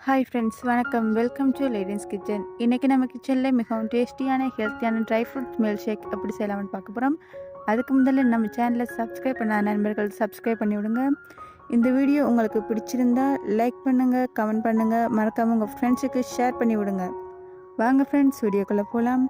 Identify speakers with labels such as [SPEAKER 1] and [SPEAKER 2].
[SPEAKER 1] Hi friends, வணக்கம். Welcome to லேடன்ஸ் kitchen. இன்றைக்கி நம்ம கிச்சனில் மிகவும் டேஸ்டியான ஹெல்த்தியான ட்ரை ஃப்ரூட் மில்க் எப்படி செய்யலாம்னு பார்க்க போகிறோம். அதுக்கு முதல்ல நம்ம சேனலை சப்ஸ்கிரைப் பண்ண நண்பர்கள் சப்ஸ்கிரைப் பண்ணி விடுங்க. இந்த வீடியோ உங்களுக்கு பிடிச்சிருந்தா லைக் பண்ணுங்கள், கமெண்ட் பண்ணுங்கள், மறக்காமல் உங்கள் ஃப்ரெண்ட்ஸுக்கு ஷேர் பண்ணி விடுங்க. வாங்க ஃப்ரெண்ட்ஸ், வீடியோக்குள்ளே போகலாம்.